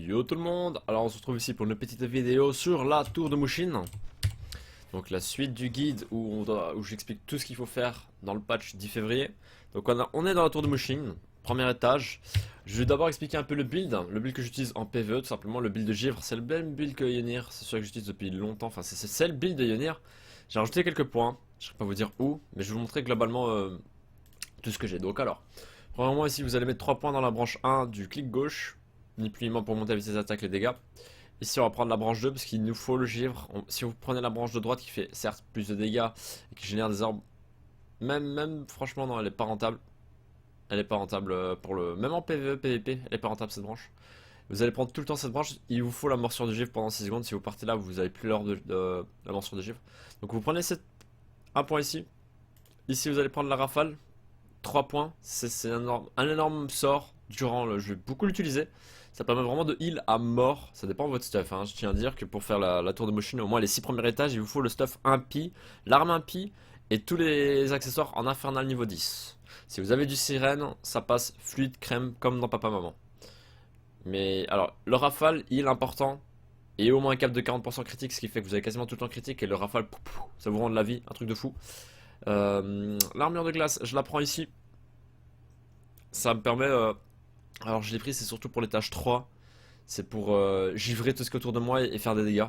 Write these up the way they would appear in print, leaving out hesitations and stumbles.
Yo tout le monde, alors on se retrouve ici pour une petite vidéo sur la tour de Mushin. Donc la suite du guide où j'explique tout ce qu'il faut faire dans le patch 10 février. Donc on est dans la tour de Mushin, premier étage. Je vais d'abord expliquer un peu le build que j'utilise en PvE, tout simplement le build de Givre. C'est le même build que Ionir, c'est celui que j'utilise depuis longtemps, enfin c'est le build de Ionir. J'ai rajouté quelques points, je ne vais pas vous dire où, mais je vais vous montrer globalement tout ce que j'ai. Donc alors, premièrement ici vous allez mettre 3 points dans la branche 1 du clic gauche. Ni plus ni moins pour monter avec ses attaques les dégâts. Ici on va prendre la branche 2 parce qu'il nous faut le givre. Si vous prenez la branche de droite qui fait certes plus de dégâts et qui génère des orbes, même franchement non, elle est pas rentable. Elle est pas rentable pour le... Même en PvE, PvP, elle est pas rentable cette branche. Vous allez prendre tout le temps cette branche, il vous faut la morsure de givre pendant 6 secondes. Si vous partez là, vous avez plus l'heure de la morsure de givre. Donc vous prenez un point ici. Ici vous allez prendre la rafale. 3 points, c'est un énorme sort durant le jeu, beaucoup l'utiliser. Ça permet vraiment de heal à mort, ça dépend de votre stuff, hein. Je tiens à dire que pour faire la tour de Mushin, au moins les 6 premiers étages, il vous faut le stuff impie, l'arme impie et tous les accessoires en infernal niveau 10. Si vous avez du sirène, ça passe fluide crème comme dans Papa Maman. Mais alors, le rafale, heal important et au moins un cap de 40% critique, ce qui fait que vous avez quasiment tout le temps critique et le rafale, ça vous rend de la vie, un truc de fou. L'armure de glace, je la prends ici. Ça me permet... alors je l'ai pris, c'est surtout pour l'étage 3. C'est pour givrer tout ce qui est autour de moi et faire des dégâts.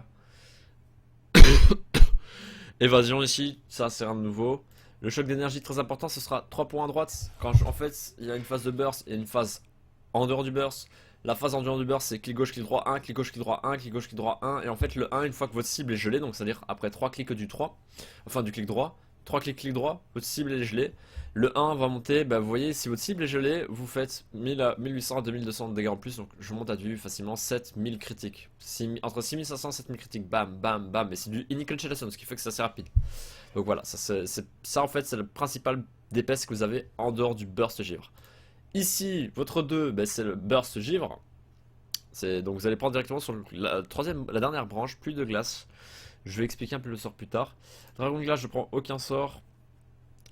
Évasion ici, ça c'est rien de nouveau. Le choc d'énergie très important, ce sera 3 points à droite. En fait, il y a une phase de burst et une phase en dehors du burst. La phase en dehors du burst, c'est clic gauche, clic droit 1, clic gauche, clic droit 1, clic gauche, clic droit 1. Et en fait, le 1, une fois que votre cible est gelée, donc c'est-à-dire après 3 clics du 3, enfin du clic droit, 3 clics clic droit, votre cible est gelée. Le 1 va monter, bah vous voyez, si votre cible est gelée, vous faites 1800 à 2200 de dégâts en plus, donc je monte à du facilement 7000 critiques. Entre 6500 et 7000 critiques, bam, bam, bam, et c'est du Initiation, ce qui fait que c'est assez rapide. Donc voilà, ça en fait, c'est le principal DPS que vous avez en dehors du burst givre. Ici, votre 2, bah, c'est le burst givre. Donc vous allez prendre directement sur la dernière branche, plus de glace. Je vais expliquer un peu le sort plus tard. Dragon de glace, je prends aucun sort.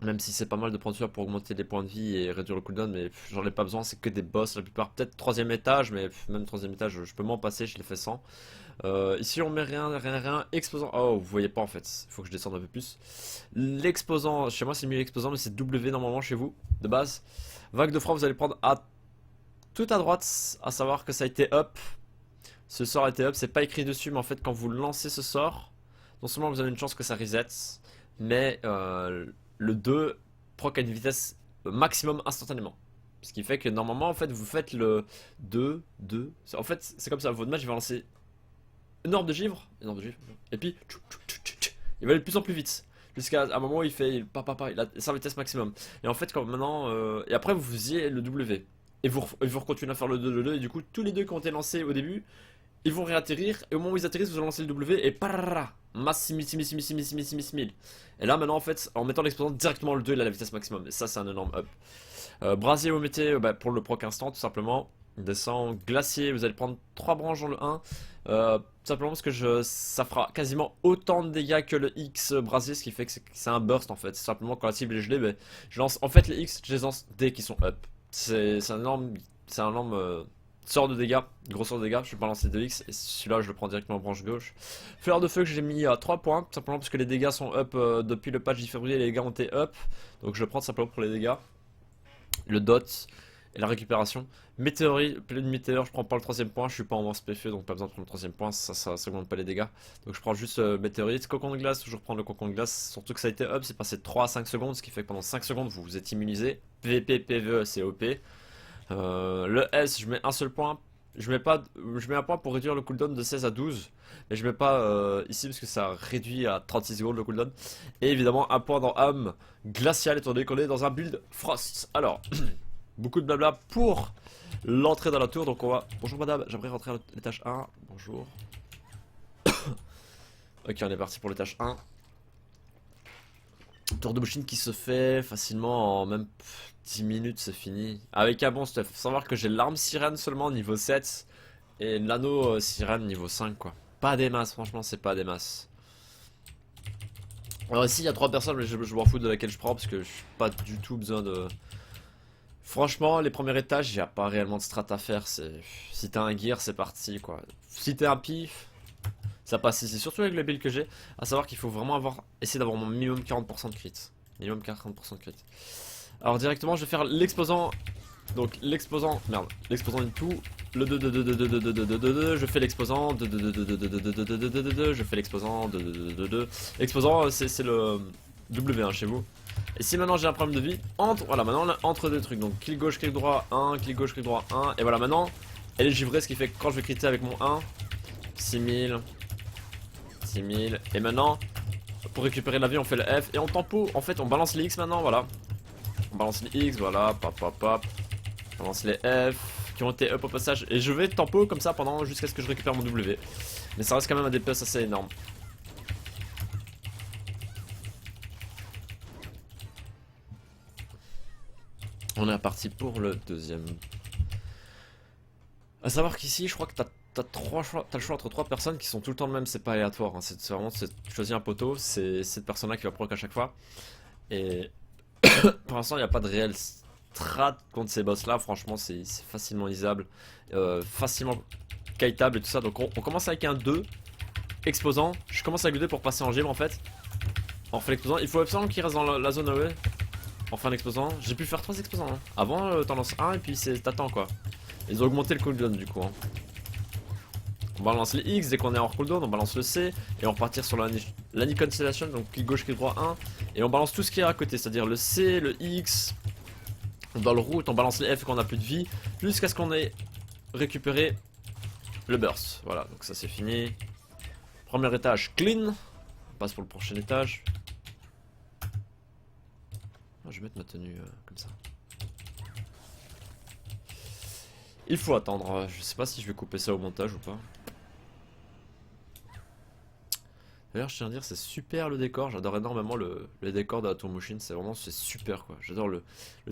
Même si c'est pas mal de prendre ça pour augmenter les points de vie et réduire le cooldown, mais j'en ai pas besoin, c'est que des boss la plupart. Peut-être 3ème étage, mais même 3ème étage, je peux m'en passer, je l'ai fait sans. Ici on met rien, exposant. Oh, vous voyez pas en fait, il faut que je descende un peu plus. L'exposant, chez moi c'est mieux l'exposant, mais c'est W normalement chez vous, de base. Vague de froid, vous allez prendre tout à droite, à savoir que ça a été up. Ce sort a été up, c'est pas écrit dessus, mais en fait quand vous lancez ce sort, non seulement vous avez une chance que ça reset, mais le 2 proc à une vitesse maximum instantanément. Ce qui fait que normalement en fait vous faites le 2. En fait c'est comme ça, votre match il va lancer une orbe de givre, et puis il va aller de plus en plus vite. Jusqu'à un moment où il fait il a sa vitesse maximum. Et en fait quand maintenant et après vous faisiez le W. Et vous continuez à faire le 2, le 2, et du coup tous les deux qui ont été lancés au début, ils vont réatterrir, et au moment où ils atterrissent, vous allez lancer le W, et parara, masse 6000. Et là, maintenant, en fait, en mettant l'exposant directement le 2, il a la vitesse maximum, et ça, c'est un énorme up. Brasier, vous mettez pour le proc instant, tout simplement. Descend, glacier, vous allez prendre 3 branches dans le 1, tout simplement parce que ça fera quasiment autant de dégâts que le X brasier, ce qui fait que c'est un burst, en fait. C'est simplement quand la cible est gelée, ben, je lance, en fait, les X, je les lance dès qu'ils sont up. C'est un énorme sort de dégâts, gros sort de dégâts, je vais pas lancer 2x et celui-là je le prends directement en branche gauche. Fleur de feu que j'ai mis à 3 points, tout simplement parce que les dégâts sont up depuis le patch 10 février, les dégâts ont été up, donc je le prends tout simplement pour les dégâts. Le dot et la récupération. Météorite, pleine météore, je prends pas le 3ème point, je suis pas en moins PFE donc pas besoin de prendre le 3ème point, ça augmente pas les dégâts. Donc je prends juste météorite, cocon de glace, toujours prendre le cocon de glace, surtout que ça a été up, c'est passé de 3 à 5 secondes, ce qui fait que pendant 5 secondes vous êtes immunisé. PVP, PVE c'est OP. Le S, je mets un seul point. Je mets un point pour réduire le cooldown de 16 à 12. Mais je mets pas ici parce que ça réduit à 36 secondes le cooldown. Et évidemment un point dans âme glaciale étant donné qu'on est dans un build Frost. Alors, beaucoup de blabla pour l'entrée dans la tour. Donc on va... Bonjour madame, j'aimerais rentrer à l'étage 1. Bonjour. Ok, on est parti pour l'étage 1. Tour de Mushin qui se fait facilement en même 10 minutes, c'est fini. Avec un bon stuff. Faut savoir que j'ai l'arme sirène seulement niveau 7 et l'anneau sirène niveau 5 quoi. Pas des masses, franchement c'est pas des masses. Alors ici il y a 3 personnes mais je m'en fous de laquelle je prends parce que je suis pas du tout besoin de... Franchement, les premiers étages, il n'y a pas réellement de strat à faire. Si t'as un gear, c'est parti quoi. Si t'es un pif, ça passe ici. Surtout avec le build que j'ai, à savoir qu'il faut vraiment essayer d'avoir mon minimum 40% de crit. Minimum 40% de crit. Alors directement, je vais faire l'exposant. Donc l'exposant, merde, l'exposant into le 2 je fais l'exposant je fais l'exposant l'exposant c'est le W1 chez vous. Et si maintenant j'ai un problème de vie, voilà, maintenant on a entre deux trucs, donc clic gauche, clic droit, 1, clic gauche, clic droit, 1, et voilà, maintenant elle est givrée, ce qui fait que quand je vais critter avec mon 1, 6000, et maintenant, pour récupérer la vie, on fait le F, et on tempo, en fait, on balance les X maintenant, voilà. On balance les X, voilà, pop, pop, pop, on balance les F, qui ont été up au passage, et je vais tempo comme ça pendant, jusqu'à ce que je récupère mon W. Mais ça reste quand même un DPS assez énorme. On est parti pour le deuxième. A savoir qu'ici, je crois que t'as le choix entre 3 personnes qui sont tout le temps le même, c'est pas aléatoire. Hein. C'est vraiment, tu choisis un poteau, c'est cette personne-là qui va proc à chaque fois. Et pour l'instant, il n'y a pas de réel strat contre ces boss-là. Franchement, c'est facilement lisable, facilement kiteable et tout ça. Donc on commence avec un 2 exposant. Je commence avec le 2 pour passer en gym en fait. On refait l'exposant. Il faut absolument qu'il reste dans la zone AOE. Enfin l'exposant, j'ai pu faire 3 exposants hein. Avant t'en lances un et puis t'attends quoi. Ils ont augmenté le cooldown du coup hein. On balance les X dès qu'on est hors cooldown, on balance le C et on repartir sur la Constellation, donc clic gauche, clic droit 1. Et on balance tout ce qui est à côté, c'est-à-dire le C, le X. Dans le route, on balance les F quand on a plus de vie, jusqu'à ce qu'on ait récupéré le burst. Voilà, donc ça c'est fini. Premier étage clean. On passe pour le prochain étage. Je vais mettre ma tenue comme ça. Il faut attendre. Je sais pas si je vais couper ça au montage ou pas. D'ailleurs, je tiens à dire, c'est super le décor. J'adore énormément le décor de la Tour Machine. C'est vraiment, c'est super quoi. J'adore le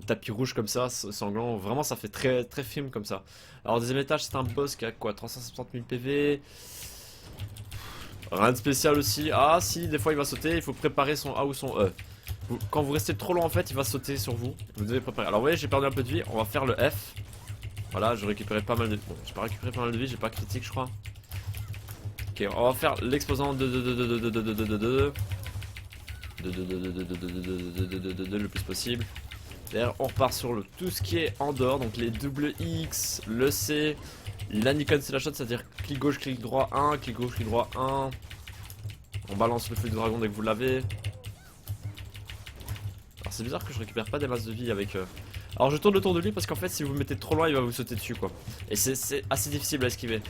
tapis rouge comme ça, sanglant. Vraiment, ça fait très, très film comme ça. Alors, deuxième étage, c'est un boss qui a quoi, 370 000 PV. Rien de spécial aussi. Ah, si, des fois il va sauter. Il faut préparer son A ou son E. Quand vous restez trop long en fait, il va sauter sur vous. Vous devez préparer. Alors, vous voyez, j'ai perdu un peu de vie. On va faire le F. Voilà, je récupérais pas mal de... Bon, j'ai pas récupéré pas mal de vie, j'ai pas critique je crois. Ok, on va faire l'exposant le plus possible. D'ailleurs, on repart sur tout ce qui est en dehors, donc les double X, le C, la Nikon c'est la shot, c'est-à-dire clic gauche, clic droit 1, clic gauche, clic droit 1. On balance le feu de dragon dès que vous l'avez. Alors c'est bizarre que je récupère pas des masses de vie avec... Alors je tourne autour de lui parce qu'en fait si vous le mettez trop loin il va vous sauter dessus quoi. Et c'est assez difficile à esquiver.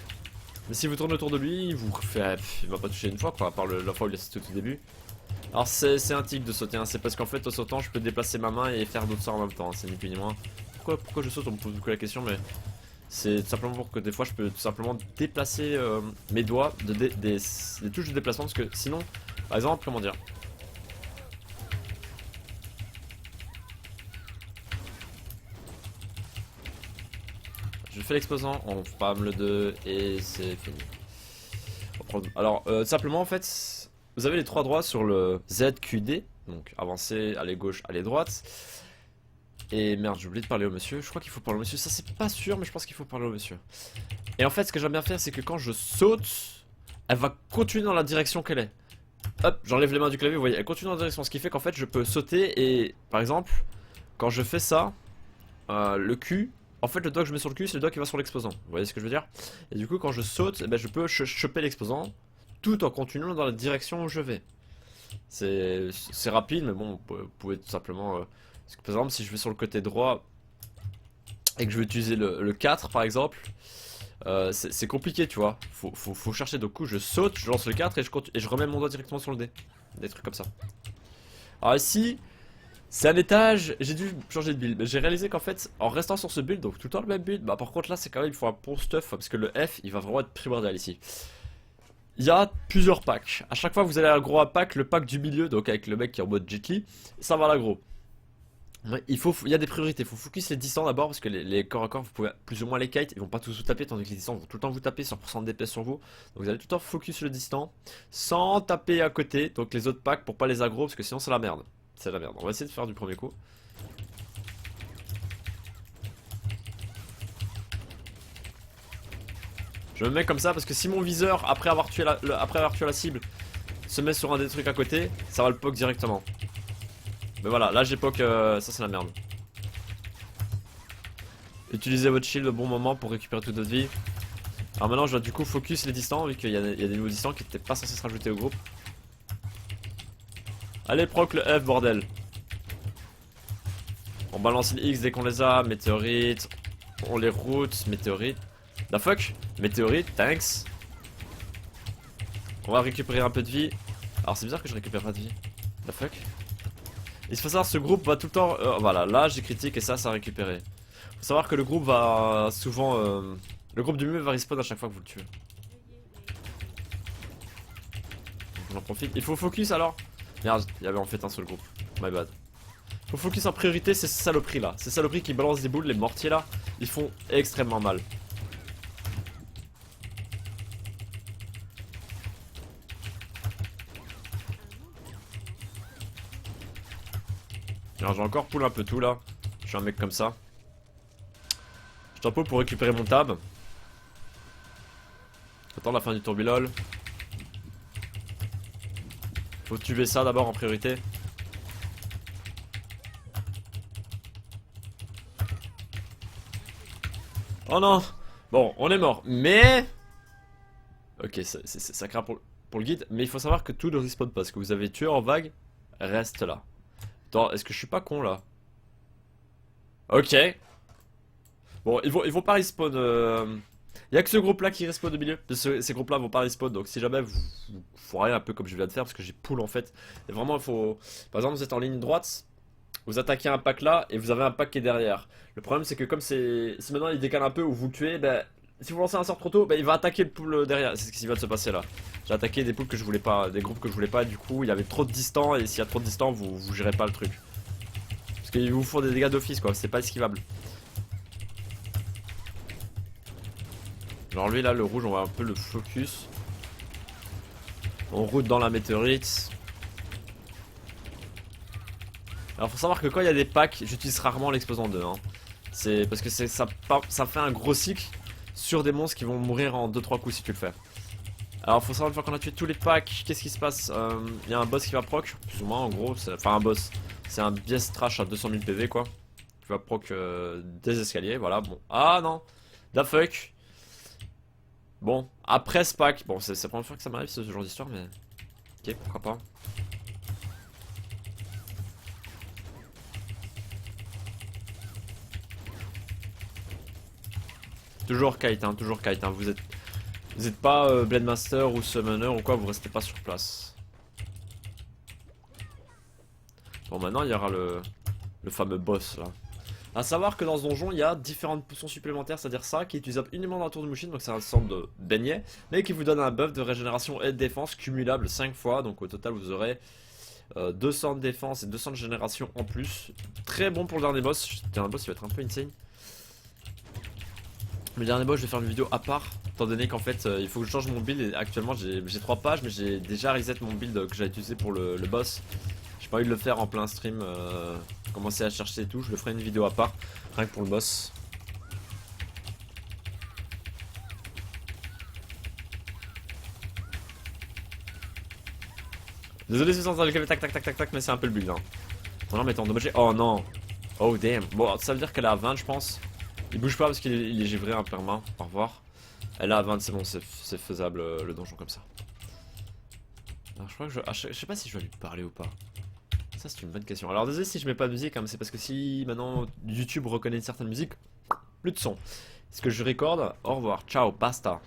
Mais si vous tournez autour de lui, il va pas toucher une fois quoi, à part la fois où il a sauté au tout début. Alors c'est un tic de sauter, hein. C'est parce qu'en fait en sautant je peux déplacer ma main et faire d'autres sorts en même temps, hein. C'est ni plus ni moins. Pourquoi je saute, on me pose beaucoup la question, mais c'est tout simplement pour que des fois je peux tout simplement déplacer mes doigts, des touches de déplacement parce que sinon, par exemple, comment dire, je fais l'exposant, on spam le 2 et c'est fini. Alors simplement en fait, vous avez les 3 droits sur le ZQD, donc avancer, aller gauche, aller droite. Et merde, j'ai oublié de parler au monsieur, je crois qu'il faut parler au monsieur, ça c'est pas sûr mais je pense qu'il faut parler au monsieur. Et en fait ce que j'aime bien faire c'est que quand je saute, elle va continuer dans la direction qu'elle est. Hop, j'enlève les mains du clavier, vous voyez, elle continue dans la direction, ce qui fait qu'en fait je peux sauter et par exemple, quand je fais ça, le cul... En fait, le doigt que je mets sur le cul, c'est le doigt qui va sur l'exposant. Vous voyez ce que je veux dire? Et du coup, quand je saute, eh ben, je peux choper l'exposant tout en continuant dans la direction où je vais. C'est rapide, mais bon, vous pouvez tout simplement... parce que, par exemple, si je vais sur le côté droit et que je vais utiliser le 4, par exemple, c'est compliqué, tu vois. Faut chercher. Du coup, je saute, je lance le 4 et je remets mon doigt directement sur le dé. Des trucs comme ça. Alors ici... C'est un étage, j'ai dû changer de build, mais j'ai réalisé qu'en fait, en restant sur ce build, donc tout le temps le même build, bah par contre là c'est quand même, il faut un bon stuff, parce que le F, il va vraiment être primordial ici. Il y a plusieurs packs, à chaque fois vous allez à gros pack, le pack du milieu, donc avec le mec qui est en mode Jet Li, ça va à l'agro. Il y a des priorités, il faut focus les distants d'abord, parce que les corps à corps, vous pouvez plus ou moins les kite, ils vont pas tous vous taper, tandis que les distants vont tout le temps vous taper, 100% de DPS sur vous. Donc vous allez tout le temps focus sur le distant, sans taper à côté, donc les autres packs pour pas les aggro, parce que sinon c'est la merde. C'est la merde, on va essayer de faire du premier coup. Je me mets comme ça parce que si mon viseur, après avoir tué la cible, se met sur un des trucs à côté, ça va le poke directement. Mais voilà, là j'ai poke, ça c'est la merde. Utilisez votre shield au bon moment pour récupérer toute votre vie. Alors maintenant je vais du coup focus les distants vu qu'il y a des nouveaux distants qui n'étaient pas censés se rajouter au groupe. Allez proc le F bordel. On balance les X dès qu'on les a, météorite, on les route, météorite. The fuck? Météorite, thanks. On va récupérer un peu de vie. Alors c'est bizarre que je récupère pas de vie. The fuck? Il faut savoir ce groupe va tout le temps... voilà, là j'ai critique et ça a récupéré. Faut savoir que le groupe va souvent... le groupe du mieux va respawn à chaque fois que vous le tuez. On en profite. Il faut focus alors. Merde, il y avait en fait un seul groupe. My bad. Faut focus en priorité, c'est ces saloperies là. Ces saloperies qui balancent des boules, les mortiers là, ils font extrêmement mal. Alors j'ai encore pull un peu tout là. Je suis un mec comme ça. Je t'en pull pour récupérer mon tab. Attends la fin du tourbilol. Faut tuer ça d'abord en priorité. Oh non. Bon, on est mort. Mais... Ok, ça craint pour le guide. Mais il faut savoir que tout ne respawn pas. Ce que vous avez tué en vague reste là. Attends, est-ce que je suis pas con là? Ok. Bon, ils vont pas respawn. Il y a que ce groupe là qui respawn au milieu. Ces groupes là vont pas respawn. Donc si jamais vous foirez un peu comme je viens de faire, parce que j'ai pull en fait. Et vraiment, il faut. Par exemple, vous êtes en ligne droite. Vous attaquez un pack là et vous avez un pack qui est derrière. Le problème c'est que comme si maintenant il décale un peu ou vous le tuez, ben, si vous lancez un sort trop tôt, ben, il va attaquer le pool derrière. C'est ce qui va se passer là. J'ai attaqué des pools que je voulais pas, des groupes que je voulais pas, du coup il y avait trop de distants et s'il y a trop de distants vous gérez pas le truc. Parce qu'ils vous font des dégâts d'office quoi, c'est pas esquivable. Alors lui là le rouge on va un peu le focus. On route dans la météorite. Alors faut savoir que quand il y a des packs, j'utilise rarement l'explosion 2 hein. C'est parce que ça fait un gros cycle sur des monstres qui vont mourir en 2-3 coups si tu le fais. Alors faut savoir une fois qu'on a tué tous les packs, qu'est-ce qui se passe? Il y a un boss qui va proc, plus ou moins en gros, enfin un boss. C'est un biais trash à 200 000 PV quoi. Qui va proc des escaliers, voilà, bon. Ah non, da fuck. Bon, après ce pack, bon c'est la première fois que ça m'arrive ce genre d'histoire mais... Ok, pourquoi pas. Toujours kite, hein, toujours kite. Hein. Vous êtes pas Blade Master ou Summoner ou quoi, vous restez pas sur place. Bon, maintenant il y aura le fameux boss là. A savoir que dans ce donjon il y a différentes potions supplémentaires, c'est-à-dire ça qui est utilisable uniquement dans la tour de Mushin, donc c'est un sorte de beignet, mais qui vous donne un buff de régénération et de défense cumulable 5 fois, donc au total vous aurez 200 de défense et 200 de génération en plus. Très bon pour le dernier boss. Le dernier boss il va être un peu insane. Le dernier boss je vais faire une vidéo à part, étant donné qu'en fait il faut que je change mon build et actuellement j'ai 3 pages mais j'ai déjà reset mon build que j'ai utilisé pour le boss. J'ai pas envie de le faire en plein stream, commencer à chercher et tout, je le ferai une vidéo à part, rien que pour le boss. Désolé si c'est en tac tac tac tac tac mais c'est un peu le build hein. Mon arme est endommagée, oh non. Oh damn, bon ça veut dire qu'elle est à 20 je pense. Il bouge pas parce qu'il est givré un perma, au revoir. Elle est à 20, c'est bon, c'est faisable le donjon comme ça. Alors je crois que je sais pas si je vais lui parler ou pas. Ça c'est une bonne question. Alors désolé si je mets pas de musique, hein, c'est parce que si maintenant YouTube reconnaît une certaine musique, plus de son. Est-ce que je recorde? Au revoir, ciao, basta.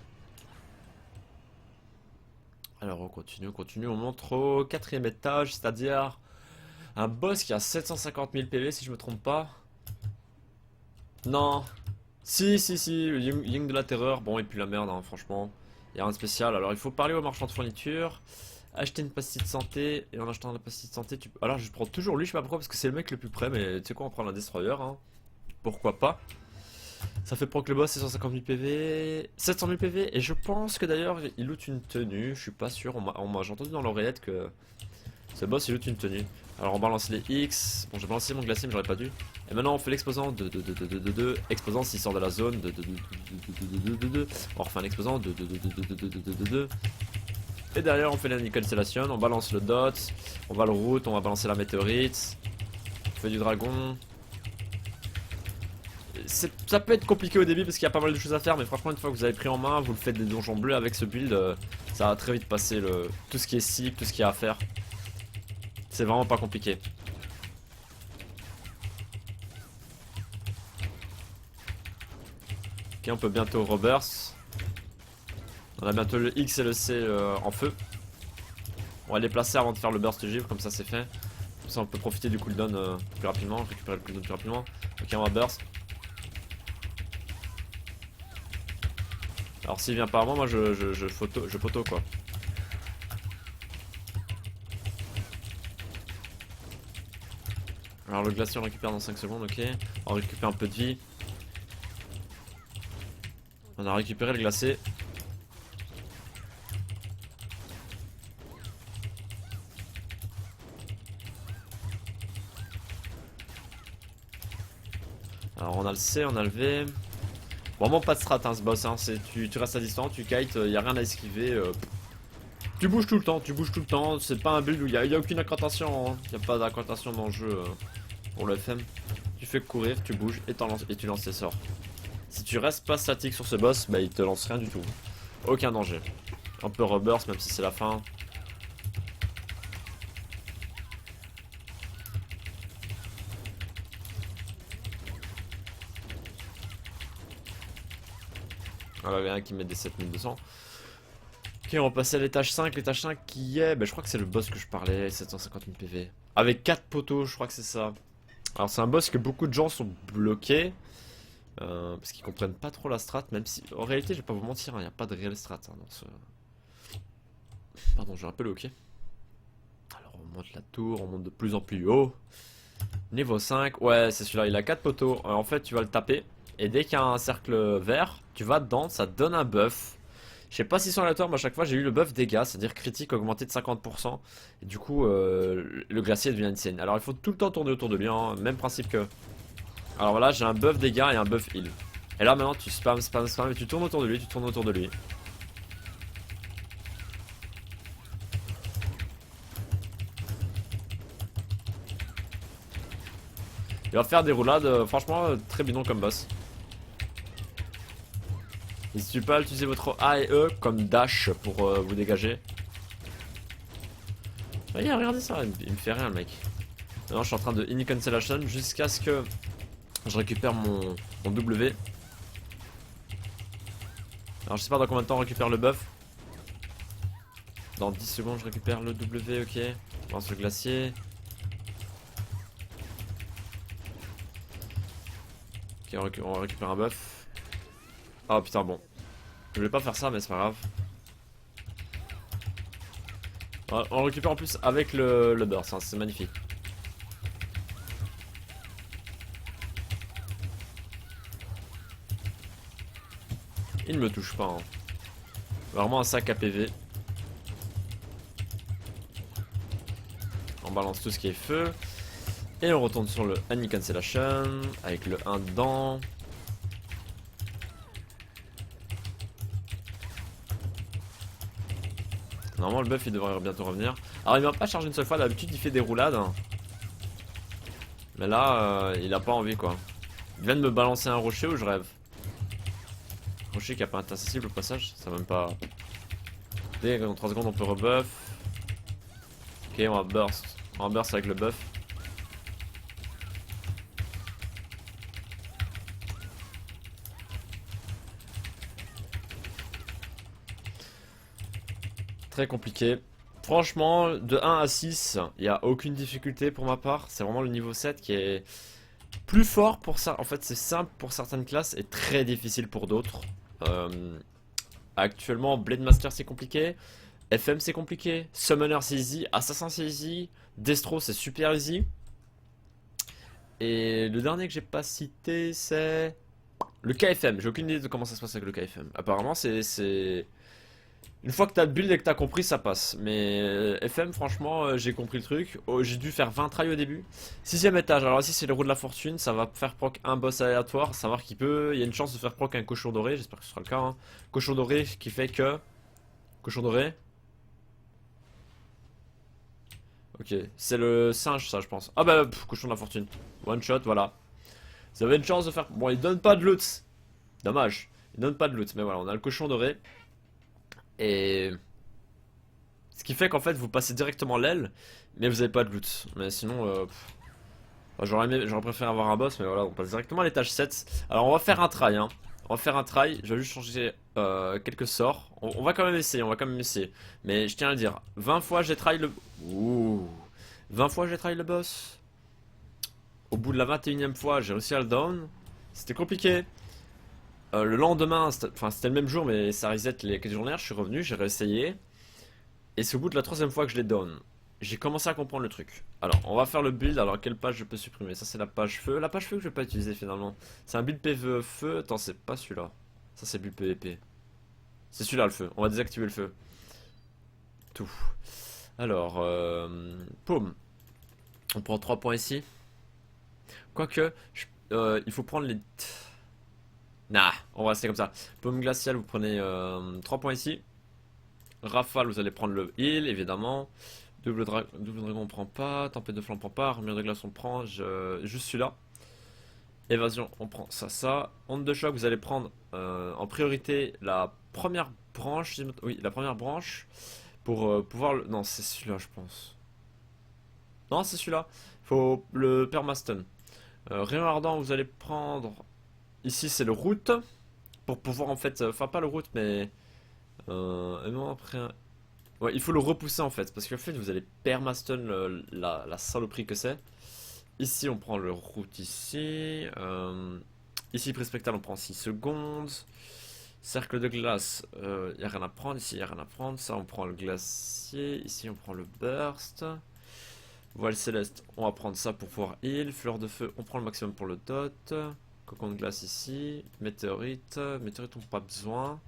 Alors on continue, on montre au 4ème étage, c'est-à-dire un boss qui a 750 000 PV si je me trompe pas. Non. Si, Ying de la terreur, bon et puis la merde hein, franchement. Il y a rien de spécial, alors il faut parler au marchand de fourniture. Acheter une pastille de santé, et en achetant la pastille de santé, alors je prends toujours lui, je sais pas pourquoi, parce que c'est le mec le plus près, mais tu sais quoi, on prend la destroyer, hein. Pourquoi pas. Ça fait proc le boss, c'est 150 000 PV, 700 000 PV, et je pense que d'ailleurs, il loot une tenue, je suis pas sûr, j'ai entendu dans l'oreillette que ce boss il loot une tenue. Alors on balance les X. Bon, j'ai balancé mon glacier mais j'aurais pas dû. Et maintenant on fait l'exposant exposant s'il sort de la zone on refait un exposant et derrière on fait la cancellation, on balance le dot, on va le route, on va balancer la météorite, on fait du dragon. Ça peut être compliqué au début parce qu'il y a pas mal de choses à faire, mais franchement une fois que vous avez pris en main, vous le faites des donjons bleus avec ce build, ça va très vite passer tout ce qui est cycle, tout ce qu'il y a à faire. C'est vraiment pas compliqué. Ok, on peut bientôt reburst. On a bientôt le X et le C en feu. On va les placer avant de faire le burst givre, comme ça c'est fait. Comme ça on peut profiter du cooldown plus rapidement, récupérer le cooldown plus rapidement. Ok, on va burst. Alors s'il vient par moi, je photo quoi. Alors le glacier on récupère dans 5 secondes, ok. On récupère un peu de vie. On a récupéré le glacé. Alors on a le C, on a le V. Vraiment pas de strat hein, ce boss, hein. Tu restes à distance, tu kites, y a rien à esquiver. Tu bouges tout le temps, c'est pas un build où y a aucune incantation, hein. Y a pas d'incantation dans le jeu pour le FM. Tu fais courir, tu bouges et tu lances tes sorts. Si tu restes pas statique sur ce boss, bah il te lance rien du tout. Aucun danger. Un peu reburst même si c'est la fin. Ah, il y en a qui mettent des 7200. Ok, on va passer à l'étage 5. L'étage 5 qui est... Bah, je crois que c'est le boss que je parlais, 750 000 PV. Avec 4 poteaux, je crois que c'est ça. Alors c'est un boss que beaucoup de gens sont bloqués. Parce qu'ils comprennent pas trop la strat, même si... En réalité, je vais pas vous mentir, il n'y a pas de réelle strat hein, dans ce... Pardon, j'ai un peu le hockey. Alors on monte la tour, on monte de plus en plus haut. Niveau 5, ouais c'est celui-là, il a 4 poteaux. En fait tu vas le taper. Et dès qu'il y a un cercle vert, tu vas dedans, ça te donne un buff. Je sais pas si c'est aléatoire, mais à chaque fois j'ai eu le buff dégâts, c'est-à-dire critique augmenté de 50%. Et du coup, le glacier devient insane. Alors il faut tout le temps tourner autour de lui, hein, même principe que... Alors voilà, j'ai un buff dégâts et un buff heal. Et là maintenant tu spam, et tu tournes autour de lui, tu tournes autour de lui. Il va faire des roulades, franchement, très bidon comme boss. N'hésitez pas à utiliser votre A et E comme dash pour vous dégager. Voyez, regardez ça, il me fait rien le mec. Maintenant je suis en train de in cancellation jusqu'à ce que je récupère mon W. Alors je sais pas dans combien de temps on récupère le buff. Dans 10 secondes je récupère le W, ok. On lance le glacier. Ok, on récupère un buff. Oh putain bon. Je voulais pas faire ça mais c'est pas grave. On récupère en plus avec le burst, hein, c'est magnifique. Il ne me touche pas. Hein. Vraiment un sac à PV. On balance tout ce qui est feu. Et on retourne sur le Annie Cancellation. Avec le 1 dedans. Normalement le buff il devrait bientôt revenir. Alors il m'a pas chargé une seule fois, d'habitude il fait des roulades. Mais là il a pas envie quoi. Il vient de me balancer un rocher où je rêve. Rocher qui a pas été accessible au passage, ça même pas... Dès dans 3 secondes on peut rebuff. Ok on va burst. On va burst avec le buff. Très compliqué. Franchement, de 1 à 6, il n'y a aucune difficulté pour ma part. C'est vraiment le niveau 7 qui est plus fort pour ça. En fait, c'est simple pour certaines classes et très difficile pour d'autres. Actuellement, Blade Master c'est compliqué. FM c'est compliqué. Summoner c'est easy. Assassin c'est easy. Destro c'est super easy. Et le dernier que j'ai pas cité c'est le KFM. J'ai aucune idée de comment ça se passe avec le KFM. Apparemment c'est... Une fois que t'as le build et que t'as compris, ça passe. Mais FM, franchement, j'ai compris le truc. Oh, j'ai dû faire 20 tries au début. Sixième étage, alors ici c'est le roue de la fortune. Ça va faire proc un boss aléatoire. Savoir qu'il peut. Il y a une chance de faire proc un cochon doré. J'espère que ce sera le cas. Hein. Cochon doré qui fait que. Cochon doré. Ok, c'est le singe, ça, je pense. Ah bah, cochon de la fortune. One shot, voilà. Vous avez une chance de faire. Bon, il donne pas de loot. Dommage. Il donne pas de loot. Mais voilà, on a le cochon doré. Et. Ce qui fait qu'en fait vous passez directement l'aile, mais vous avez pas de loot. Mais sinon, j'aurais préféré avoir un boss, mais voilà, on passe directement à l'étage 7. Alors on va faire un try, hein. On va faire un try, je vais juste changer quelques sorts. On va quand même essayer, on va quand même essayer. Mais je tiens à le dire, 20 fois j'ai try le... Ouh. 20 fois j'ai try le boss. Au bout de la 21e fois, j'ai réussi à le down. C'était compliqué. Le lendemain, c'était le même jour, mais ça reset les 4 journées. Je suis revenu, j'ai réessayé. Et c'est au bout de la 3e fois que je les down. J'ai commencé à comprendre le truc. Alors, on va faire le build. Alors, quelle page je peux supprimer? Ça, c'est la page feu. La page feu que je vais pas utiliser finalement. C'est un build PvE feu. Attends, c'est pas celui-là. Ça, c'est build PvP. C'est celui-là le feu. On va désactiver le feu. Tout. Alors, paume. On prend 3 points ici. Quoique, il faut prendre les. Nah, on va rester comme ça. Paume glaciale, vous prenez 3 points ici. Rafale, vous allez prendre le heal, évidemment. Double dragon, on prend pas. Tempête de flamme, on prend pas. Armure de glace, on prend. Juste celui-là. Évasion, on prend ça. Onde de choc, vous allez prendre en priorité la première branche. Oui, la première branche. Pour pouvoir le. Non, c'est celui-là, je pense. Non, c'est celui-là. Faut le permastun. Rayon ardent, vous allez prendre. Ici, c'est le route. Pour pouvoir en fait. Enfin, pas le route, mais. Et non, après. Ouais, il faut le repousser en fait, parce qu'en fait vous allez permastun la saloperie que c'est. Ici on prend le route ici. Ici Prispectal on prend 6 secondes. Cercle de glace, il n'y a rien à prendre, ici il n'y a rien à prendre. Ça on prend le glacier, ici on prend le burst. Voile céleste, on va prendre ça pour pouvoir heal. Fleur de feu, on prend le maximum pour le dot. Cocon de glace ici. Météorite, météorite on n'a pas besoin.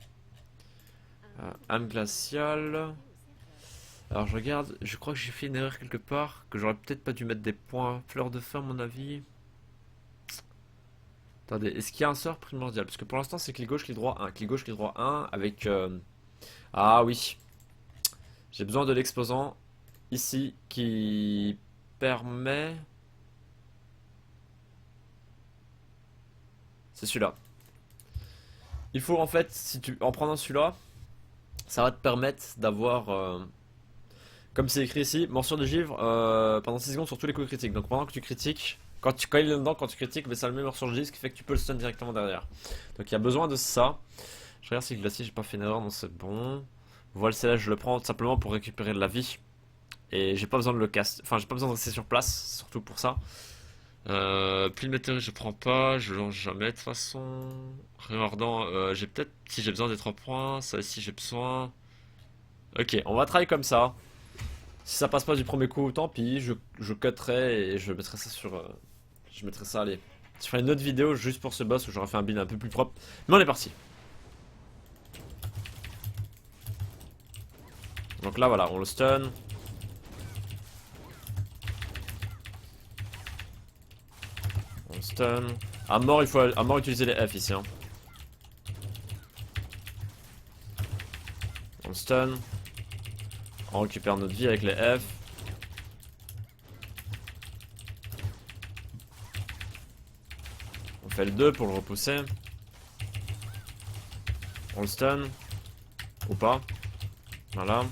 Âme glaciale. Alors je regarde, je crois que j'ai fait une erreur quelque part, que j'aurais peut-être pas dû mettre des points. Fleur de feu à mon avis. Attendez, est-ce qu'il y a un sort primordial? Parce que pour l'instant c'est clic gauche, clic droit 1. Clic gauche, clic droit 1 avec... Ah oui. J'ai besoin de l'exposant ici qui permet... C'est celui-là. Il faut en fait, si tu en prenant celui-là, ça va te permettre d'avoir... Comme c'est écrit ici, morsure de givre pendant 6 secondes sur tous les coups critiques. Donc pendant que tu critiques, quand il est dedans, quand tu critiques, mais ça le met morsure de givre, ce qui fait que tu peux le stun directement derrière. Donc il y a besoin de ça. Je regarde si le glacier, j'ai pas fait une erreur, non c'est bon. Voile céleste, je le prends tout simplement pour récupérer de la vie. Et j'ai pas besoin de le cast. Enfin, j'ai pas besoin de rester sur place, surtout pour ça. Pile météorite, je prends pas, je lance jamais de toute façon. Rayon ardent, j'ai peut-être, si j'ai besoin des 3 points, ça ici j'ai besoin. Ok, on va travailler comme ça. Si ça passe pas du premier coup, tant pis, je cutterai et je mettrai ça sur... je mettrai ça, allez. Je ferai une autre vidéo juste pour ce boss où j'aurai fait un build un peu plus propre. Mais on est parti. Donc là, voilà, on le stun. On le stun. À mort, il faut à mort utiliser les F ici. Hein. On le stun. On récupère notre vie avec les F. On fait le 2 pour le repousser. On le stun. Ou pas. Voilà.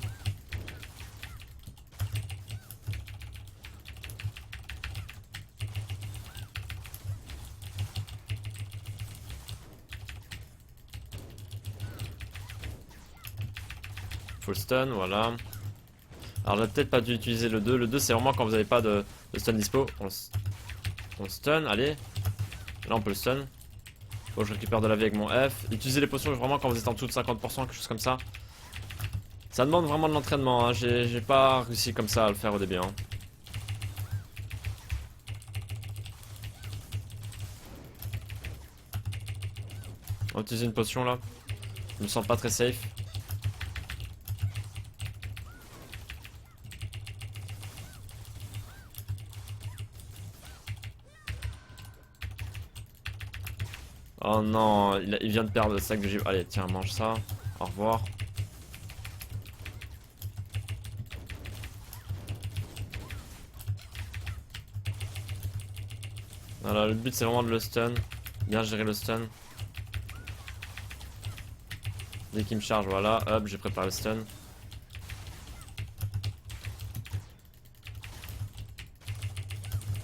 Full stun, voilà. Alors j'ai peut-être pas dû utiliser le 2. Le 2 c'est vraiment quand vous n'avez pas de stun dispo. On stun, allez. Là on peut le stun. Faut que je récupère de la vie avec mon F. Utilisez les potions vraiment quand vous êtes en dessous de 50%, quelque chose comme ça. Ça demande vraiment de l'entraînement, hein. J'ai pas réussi comme ça à le faire au début. Hein. On va utiliser une potion là. Je me sens pas très safe. Oh non, il vient de perdre le sac de givre. Allez, tiens, mange ça. Au revoir. Voilà, le but c'est vraiment de le stun. Bien gérer le stun. Dès qu'il me charge, voilà, hop, j'ai préparé le stun.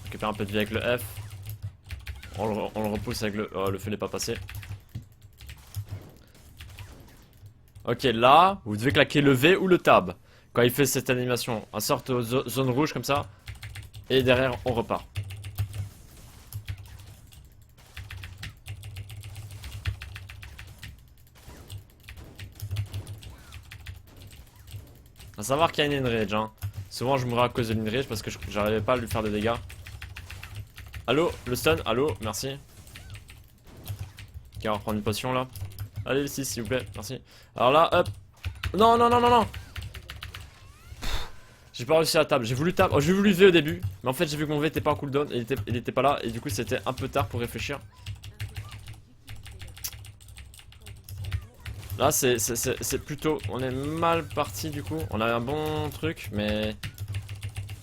Récupère un peu de vie avec le F. On le repousse avec le... Oh, le feu n'est pas passé. Ok, là, vous devez claquer le V ou le tab. Quand il fait cette animation, en sorte zone rouge comme ça. Et derrière, on repart. A savoir qu'il y a une enrage, hein. Souvent je mourais à cause de l'enrage parce que j'arrivais pas à lui faire des dégâts. Allo, le stun, allo, merci. Ok, on va reprendre une potion là. Allez, le 6 s'il vous plaît, merci. Alors là, hop. Non, non, non, non, non. J'ai pas réussi à table, j'ai voulu table. Oh, j'ai voulu V au début, mais en fait j'ai vu que mon V était pas en cooldown, il était pas là, et du coup c'était un peu tard pour réfléchir. Là c'est plutôt, on est mal parti du coup, on a un bon truc, mais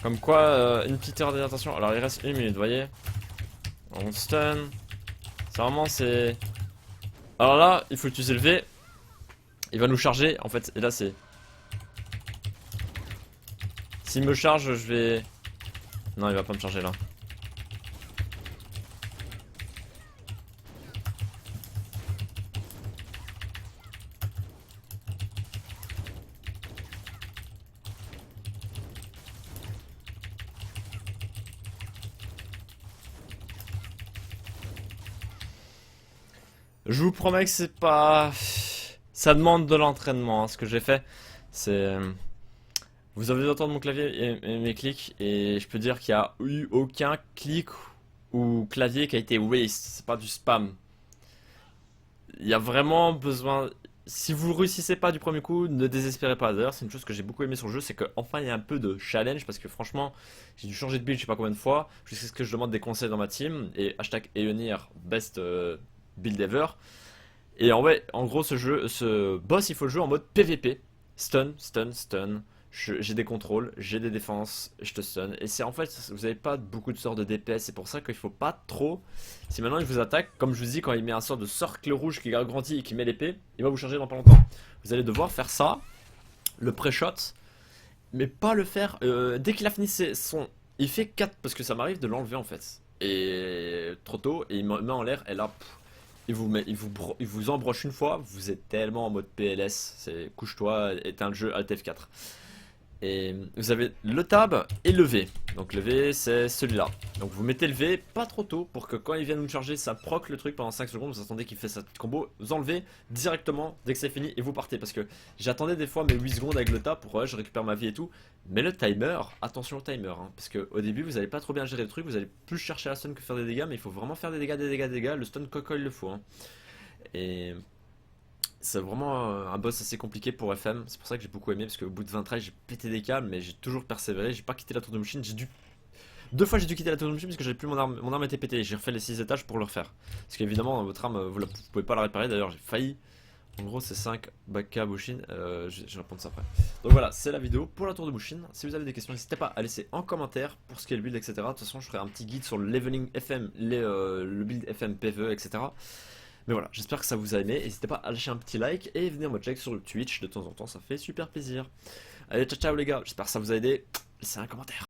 comme quoi une petite heure d'adaptation. Alors il reste 1 minute, vous voyez. On stun, c'est vraiment c'est... Alors là il faut utiliser le V, il va nous charger en fait, et là c'est... S'il me charge je vais... Non il va pas me charger là. Je vous promets que c'est pas... Ça demande de l'entraînement, hein. Ce que j'ai fait, c'est... Vous avez entendu mon clavier et mes clics, et je peux dire qu'il n'y a eu aucun clic ou clavier qui a été waste, c'est pas du spam. Il y a vraiment besoin... Si vous réussissez pas du premier coup, ne désespérez pas. D'ailleurs, c'est une chose que j'ai beaucoup aimé sur le jeu, c'est qu'enfin il y a un peu de challenge, parce que franchement, j'ai dû changer de build je sais pas combien de fois, jusqu'à ce que je demande des conseils dans ma team, et hashtag Eonir, best build ever. Et en vrai, en gros, ce boss, il faut le jouer en mode PVP. Stun, stun, stun. J'ai des contrôles, j'ai des défenses, je te stun. Et c'est en fait, vous n'avez pas beaucoup de sorts de DPS, c'est pour ça qu'il faut pas trop. Si maintenant il vous attaque, comme je vous dis, quand il met un sort de cercle rouge qui agrandit et qui met l'épée, il va vous charger dans pas longtemps. Vous allez devoir faire ça, le pré-shot, mais pas le faire. Dès qu'il a fini son. Il fait 4, parce que ça m'arrive de l'enlever en fait. Et trop tôt, et il me met en l'air, et là. Il vous embroche une fois, vous êtes tellement en mode PLS, c'est couche-toi, éteins le jeu, Alt F4. Et vous avez le tab et le V. Donc le V c'est celui-là. Donc vous mettez le V pas trop tôt pour que quand il vient nous charger, ça proc le truc pendant 5 secondes. Vous attendez qu'il fait sa petite combo, vous enlevez directement dès que c'est fini et vous partez. Parce que j'attendais des fois mes 8 secondes avec le tab pour ouais, je récupère ma vie et tout. Mais le timer, attention au timer. Hein, parce qu'au début vous allez pas trop bien gérer le truc, vous allez plus chercher la stun que faire des dégâts. Mais il faut vraiment faire des dégâts, des dégâts, des dégâts. Le stun coco il le faut. Hein. Et... c'est vraiment un boss assez compliqué pour FM, c'est pour ça que j'ai beaucoup aimé, parce qu'au bout de 20 tries j'ai pété des câbles, mais j'ai toujours persévéré, j'ai pas quitté la tour de machine, deux fois j'ai dû quitter la tour de machine parce que j'avais plus mon arme était pétée, j'ai refait les 6 étages pour le refaire. Parce qu'évidemment votre arme, vous pouvez pas la réparer, d'ailleurs j'ai failli, en gros c'est 5 Baka Bushin, je vais répondre ça après. Donc voilà, c'est la vidéo pour la tour de Bushin, si vous avez des questions n'hésitez pas à laisser en commentaire pour ce qui est le build etc. De toute façon je ferai un petit guide sur le leveling FM, le build FM PvE etc. Mais voilà, j'espère que ça vous a aimé, n'hésitez pas à lâcher un petit like et venir me check sur le Twitch de temps en temps, ça fait super plaisir. Allez, ciao ciao les gars, j'espère que ça vous a aidé, laissez un commentaire.